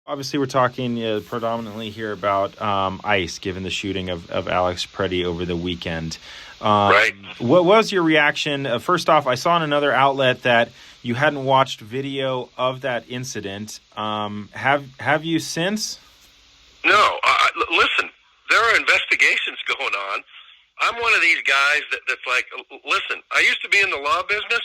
Obviously, we're talking predominantly here about ICE, given the shooting of Alex Pretti over the weekend. Right. What was your reaction? First off, I saw in another outlet that you hadn't watched video of that incident. Have you since? No. Listen, there are investigations going on. I'm one of these guys that's like, listen, I used to be in the law business,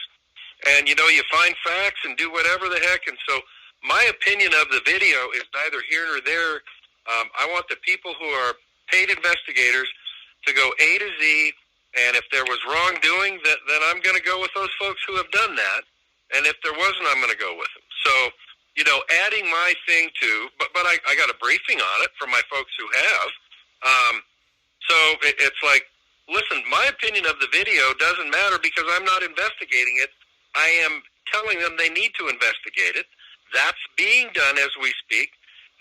and, you find facts and do whatever the heck, and so my opinion of the video is neither here nor there. I want the people who are paid investigators to go A to Z, and if there was wrongdoing, then I'm going to go with those folks who have done that, and if there wasn't, I'm going to go with them. So, adding my thing to, but I got a briefing on it from my folks who have. So it's like, listen, my opinion of the video doesn't matter because I'm not investigating it. I am telling them they need to investigate it. That's being done as we speak,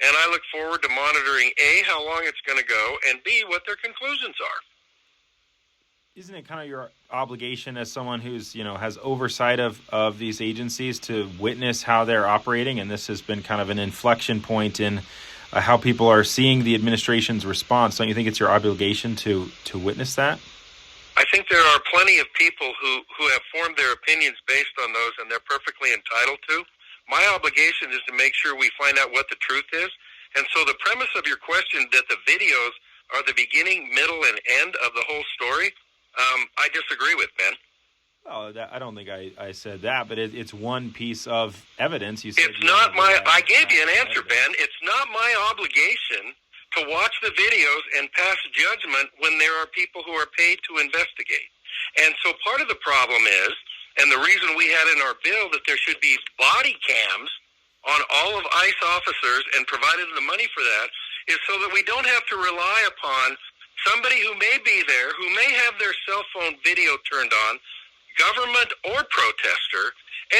and I look forward to monitoring, A, how long it's going to go, and B, what their conclusions are. Isn't it kind of your obligation as someone who's, has oversight of these agencies to witness how they're operating? And this has been kind of an inflection point in how people are seeing the administration's response. Don't you think it's your obligation to witness that? I think there are plenty of people who have formed their opinions based on those, and they're perfectly entitled to. My obligation is to make sure we find out what the truth is. And so the premise of your question that the videos are the beginning, middle, and end of the whole story, I disagree with, Ben. Oh, I don't think I said that, but it's one piece of evidence. You said it's not my. I gave you an answer, Ben. It's not my obligation to watch the videos and pass judgment when there are people who are paid to investigate. And so part of the problem is, and the reason we had in our bill that there should be body cams on all of ICE officers and provided the money for that, is so that we don't have to rely upon somebody who may be there, who may have their cell phone video turned on, government or protester,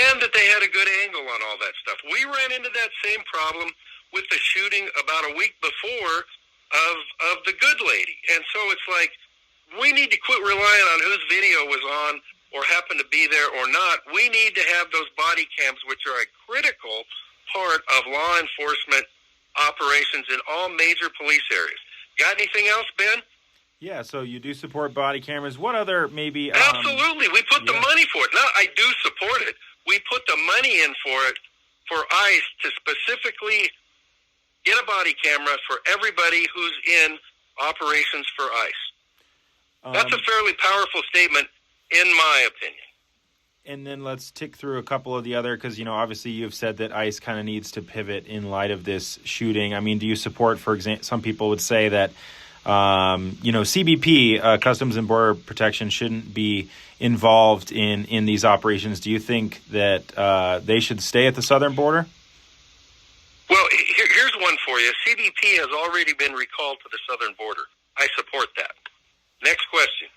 and that they had a good angle on all that stuff. We ran into that same problem with the shooting about a week before of the good lady. And so it's like, we need to quit relying on whose video was on or happened to be there or not. We need to have those body cams, which are a critical part of law enforcement operations in all major police areas. Got anything else, Ben? Yeah, so you do support body cameras. What other maybe... Absolutely. We put the money for it. No, I do support it. We put the money in for it, for ICE to specifically get a body camera for everybody who's in operations for ICE. That's a fairly powerful statement, in my opinion. And then let's tick through a couple of the other, because, obviously you've said that ICE kind of needs to pivot in light of this shooting. I mean, do you support, for example, some people would say that, CBP, Customs and Border Protection, shouldn't be involved in these operations. Do you think that they should stay at the southern border? Well, here's one for you. CBP has already been recalled to the southern border. I support that. Next question.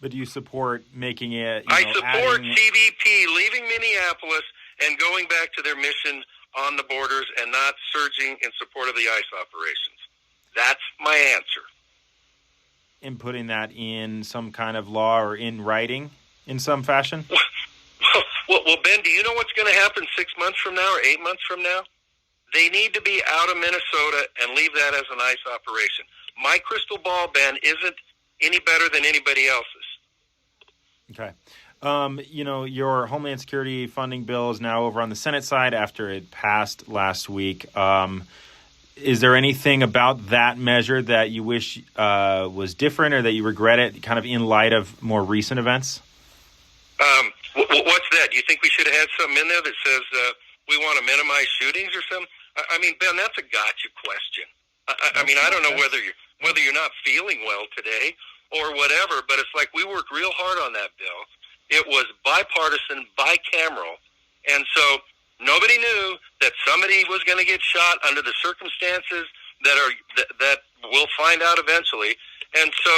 But do you support making it... I support CBP leaving Minneapolis and going back to their mission on the borders and not surging in support of the ICE operations. That's my answer. And putting that in some kind of law or in writing in some fashion? Well, Ben, do you know what's going to happen 6 months from now or 8 months from now? They need to be out of Minnesota and leave that as an ICE operation. My crystal ball, Ben, isn't any better than anybody else's. Okay. Your Homeland Security funding bill is now over on the Senate side after it passed last week. Is there anything about that measure that you wish was different or that you regret it, kind of in light of more recent events? What's that? Do you think we should have had something in there that says we want to minimize shootings or something? I mean, Ben, that's a gotcha question. I mean, I don't know whether you're not feeling well today or whatever, but it's like we worked real hard on that bill. It was bipartisan, bicameral, and so nobody knew that somebody was going to get shot under the circumstances that we'll find out eventually. And so,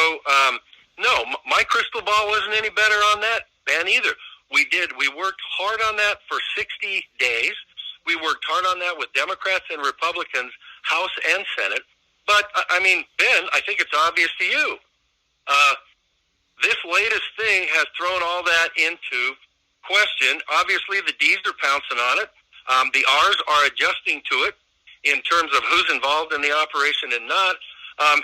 no, my crystal ball wasn't any better on that, Ben, either. We worked hard on that for 60 days. We worked hard on that with Democrats and Republicans, House and Senate. But, I mean, Ben, I think it's obvious to you. This latest thing has thrown all that into question. Obviously, the Ds are pouncing on it. The Rs are adjusting to it. in terms of who's involved in the operation and not.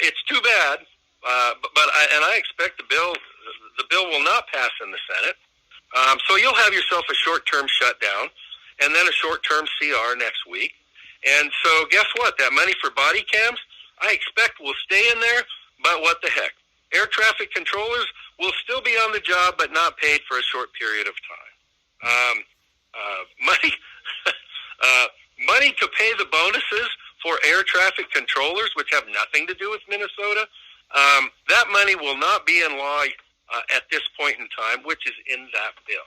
It's too bad, but I expect the bill will not pass in the Senate. So you'll have yourself a short-term shutdown and then a short-term CR next week. And so guess what? That money for body cams, I expect will stay in there, but what the heck? Air traffic controllers will still be on the job, but not paid for a short period of time. Money to pay the bonuses for air traffic controllers, which have nothing to do with Minnesota, that money will not be in law at this point in time, which is in that bill.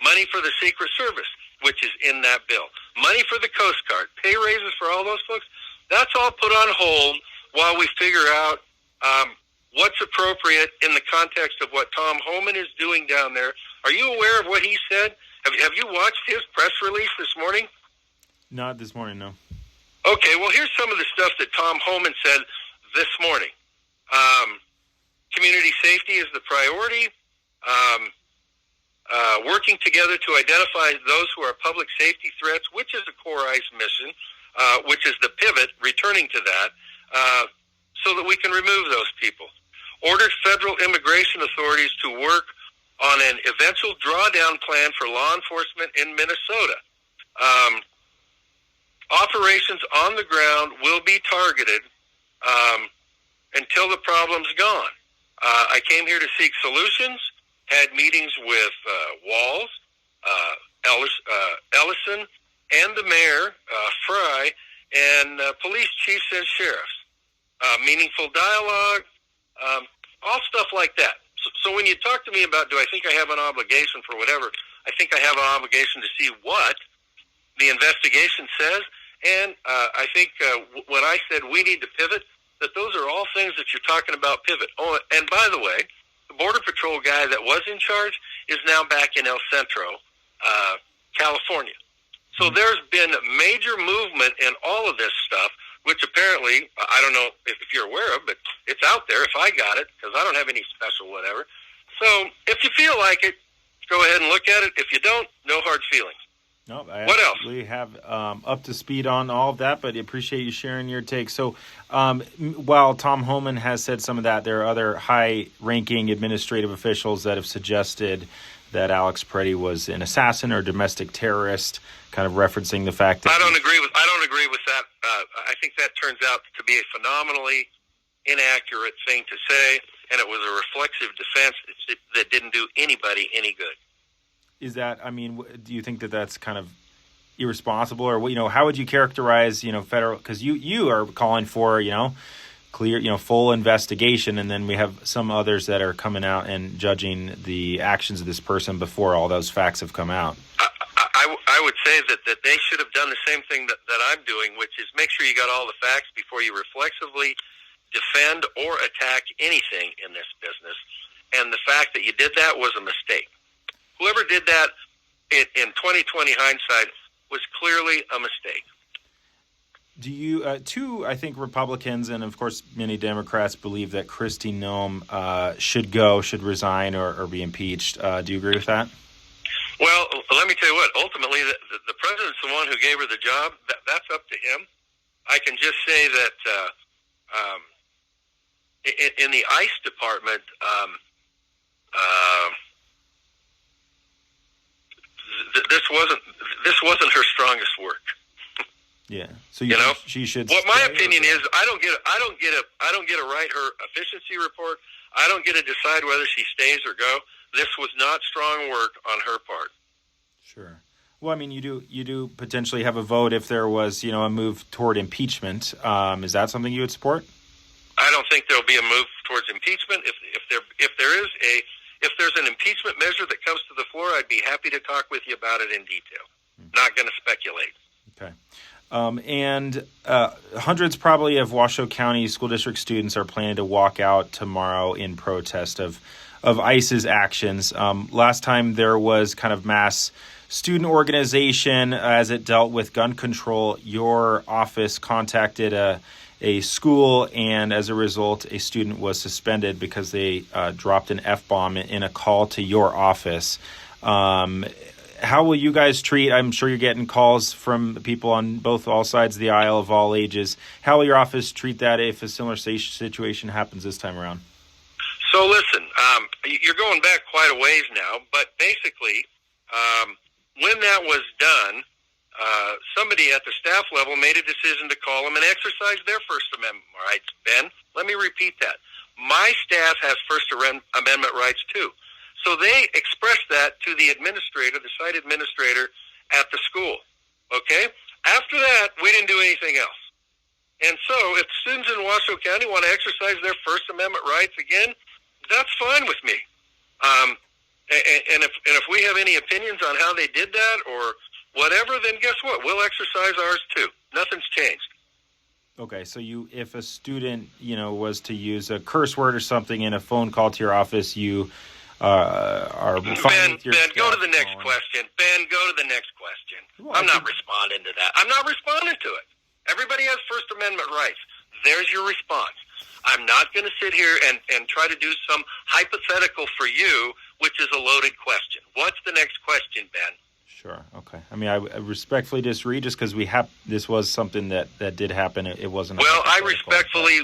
Money for the Secret Service, which is in that bill. Money for the Coast Guard, pay raises for all those folks, that's all put on hold while we figure out what's appropriate in the context of what Tom Homan is doing down there. Are you aware of what he said? Have you watched his press release this morning? Not this morning, no. Okay, well, here's some of the stuff that Tom Homan said this morning. Community safety is the priority. Working together to identify those who are public safety threats, which is a core ICE mission, which is the pivot, returning to that, so that we can remove those people. Ordered federal immigration authorities to work on an eventual drawdown plan for law enforcement in Minnesota. Operations on the ground will be targeted until the problem's gone. I came here to seek solutions, had meetings with Walls, Ellison, and the mayor, Fry, and police chiefs and sheriffs. Meaningful dialogue, all stuff like that. So when you talk to me about, do I think I have an obligation for whatever, I think I have an obligation to see what the investigation says. And I think when I said we need to pivot, that those are all things that you're talking about pivot. Oh, and by the way, the Border Patrol guy that was in charge is now back in El Centro, California. So there's been major movement in all of this stuff, which apparently, I don't know if you're aware of, but it's out there if I got it, because I don't have any special whatever. So if you feel like it, go ahead and look at it. If you don't, no hard feelings. No, what else? We have up to speed on all of that, but I appreciate you sharing your take. So while Tom Homan has said some of that, there are other high-ranking administrative officials that have suggested that Alex Pretti was an assassin or domestic terrorist, kind of referencing the fact that I don't agree with that. I think that turns out to be a phenomenally inaccurate thing to say, and it was a reflexive defense that didn't do anybody any good. Is that, I mean, do you think that that's kind of irresponsible, or, how would you characterize, federal, because you are calling for, clear, full investigation, and then we have some others that are coming out and judging the actions of this person before all those facts have come out. I would say that they should have done the same thing that I'm doing, which is make sure you got all the facts before you reflexively defend or attack anything in this business. And the fact that you did that was a mistake. Whoever did that in 2020 hindsight was clearly a mistake. Do you, two, I think, Republicans and, of course, many Democrats believe that Kristi Noem should resign or be impeached. Do you agree with that? Well, let me tell you what. Ultimately, the president's the one who gave her the job. That's up to him. I can just say that in the ICE department, this wasn't her strongest work. Yeah. So she should. What my opinion is, I don't get to write her efficiency report. I don't get to decide whether she stays or go. This was not strong work on her part. Sure. Well, I mean, you do potentially have a vote if there was, a move toward impeachment. Is that something you would support? I don't think there'll be a move towards impeachment. If there's an impeachment measure that comes to the floor, I'd be happy to talk with you about it in detail. Not going to speculate. Okay. And hundreds probably of Washoe County School District students are planning to walk out tomorrow in protest of ICE's actions. Last time there was kind of mass student organization as it dealt with gun control. Your office contacted a school, and as a result, a student was suspended because they dropped an F-bomb in a call to your office. how will you guys treat, I'm sure you're getting calls from people on all sides of the aisle of all ages. How will your office treat that if a similar situation happens this time around? So listen, you're going back quite a ways now, but basically, when that was done, somebody at the staff level made a decision to call them and exercise their First Amendment rights. Ben, let me repeat that. My staff has First Amendment rights too. So they expressed that to the administrator, the site administrator at the school. Okay? After that, we didn't do anything else. And so if students in Washoe County want to exercise their First Amendment rights again, that's fine with me. And if we have any opinions on how they did that or whatever, then guess what? We'll exercise ours too. Nothing's changed. Okay, so if a student, was to use a curse word or something in a phone call to your office, you are fine with your Ben, go to the next question. Ben, go to the next question. Well, I'm not responding to that. I'm not responding to it. Everybody has First Amendment rights. There's your response. I'm not going to sit here and try to do some hypothetical for you, which is a loaded question. What's the next question, Ben? Sure. Okay. I mean, I respectfully disagree just because this was something that did happen. It wasn't. Well, I respectfully,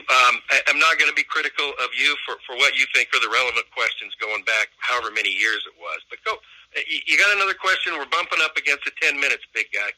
I'm not going to be critical of you for what you think are the relevant questions going back however many years it was. But go. You got another question? We're bumping up against the 10 minutes, big guy.